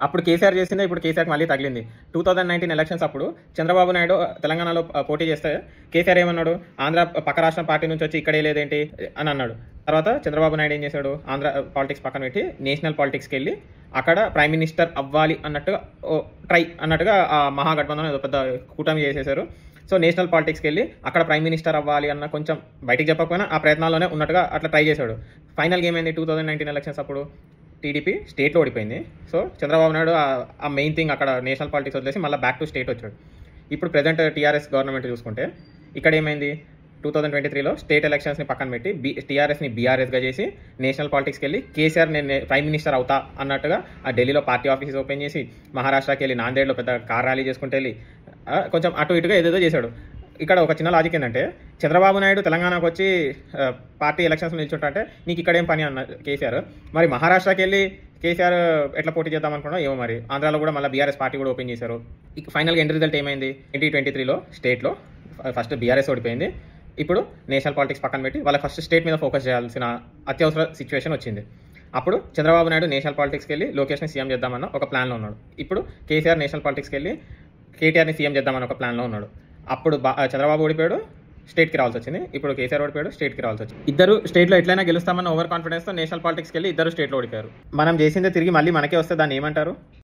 అప్పుడు కేసీఆర్ చేసిందే ఇప్పుడు కేసీఆర్కి మళ్ళీ తగిలింది. 2019 ఎలక్షన్స్ అప్పుడు చంద్రబాబు నాయుడు తెలంగాణలో పోటీ చేస్తే కేసీఆర్ ఏమన్నాడు, ఆంధ్ర పక్క రాష్ట్రం పార్టీ నుంచి వచ్చి ఇక్కడే లేదేంటి అని అన్నాడు. తర్వాత చంద్రబాబు నాయుడు ఏం చేశాడు, ఆంధ్ర పాలిటిక్స్ పక్కన పెట్టి నేషనల్ పాలిటిక్స్కి వెళ్ళి అక్కడ ప్రైమ్ మినిస్టర్ అవ్వాలి అన్నట్టుగా ట్రై అన్నట్టుగా ఆ మహాగఠబంధన్ ఏదో పెద్ద కూటమి చేసేశారు. సో నేషనల్ పాలిటిక్స్కి వెళ్ళి అక్కడ ప్రైమ్ మినిస్టర్ అవ్వాలి అన్న కొంచెం బయటికి చెప్పకపోయినా ఆ ప్రయత్నాల్లోనే ఉన్నట్టుగా అట్లా ట్రై చేశాడు. ఫైనల్గా ఏమైంది, 2019 ఎలక్షన్స్ అప్పుడు టీడీపీ స్టేట్లో ఓడిపోయింది. సో చంద్రబాబు నాయుడు ఆ మెయిన్ థింగ్ అక్కడ నేషనల్ పాలిటిక్స్ వదిలేసి మళ్ళీ బ్యాక్ టు స్టేట్ వచ్చాడు. ఇప్పుడు ప్రజెంట్ టీఆర్ఎస్ గవర్నమెంట్ చూసుకుంటే ఇక్కడ ఏమైంది, 2023లో స్టేట్ ఎలక్షన్స్ని పక్కన పెట్టి టీఆర్ఎస్ని బీఆర్ఎస్గా చేసి నేషనల్ పాలిటిక్స్కి వెళ్ళి కేసీఆర్ నేను ప్రైమ్ మినిస్టర్ అవుతా అన్నట్టుగా ఆ ఢిల్లీలో పార్టీ ఆఫీస్ ఓపెన్ చేసి, మహారాష్ట్రకి వెళ్ళి నాందేడ్లో పెద్ద కార్ ర్యాలీ చేసుకుంటూ వెళ్ళి కొంచెం అటు ఇటుగా ఏదేదో చేశాడు. ఇక్కడ ఒక చిన్న లాజిక్ ఏంటంటే, చంద్రబాబు నాయుడు తెలంగాణకు వచ్చి పార్టీ ఎలక్షన్స్ నిల్చుంటే నీకు ఇక్కడ ఏం పని అన్న కేసీఆర్, మరి మహారాష్ట్రకి వెళ్ళి కేసీఆర్ ఎట్లా పోటీ చేద్దాం అనుకున్నా ఏమో, మరి ఆంధ్రాలో కూడా మళ్ళీ బీఆర్ఎస్ పార్టీ కూడా ఓపెన్ చేశారు. ఇక ఫైనల్గా ఎండ్ రిజల్ట్ ఏమైంది, 2023లో స్టేట్లో ఫస్ట్ బీఆర్ఎస్ ఓడిపోయింది. ఇప్పుడు నేషనల్ పాలిటిక్స్ పక్కన పెట్టి వాళ్ళ ఫస్ట్ స్టేట్ మీద ఫోకస్ చేయాల్సిన అత్యవసర సిచ్యువేషన్ వచ్చింది. అప్పుడు చంద్రబాబు నాయుడు నేషనల్ పాలిటిక్స్కి వెళ్ళి లోకేష్ని సీఎం చేద్దామన్న ఒక ప్లాన్లో ఉన్నాడు. ఇప్పుడు కేసీఆర్ నేషనల్ పాలిటిక్స్కి వెళ్ళి కేటీఆర్ని సీఎం చేద్దామని ఒక ప్లాన్లో ఉన్నాడు. అప్పుడు చంద్రబాబు ఓడిపోయాడు, స్టేట్కి రావాల్సి వచ్చింది. ఇప్పుడు కేసీఆర్ ఓడిపోయాడు, స్టేట్కి రావాల్సి వచ్చింది. ఇద్దరు స్టేట్లో ఎట్లయినా గెలుస్తామన్న ఓవర్ కాన్ఫిడెన్స్తో నేషనల్ పాలిటిక్స్కి వెళ్ళి ఇద్దరు స్టేట్లో ఓడిపోయారు. మనం చేసిందే తిరిగి మళ్ళీ మనకే వస్తే దాన్ని ఏమంటారు?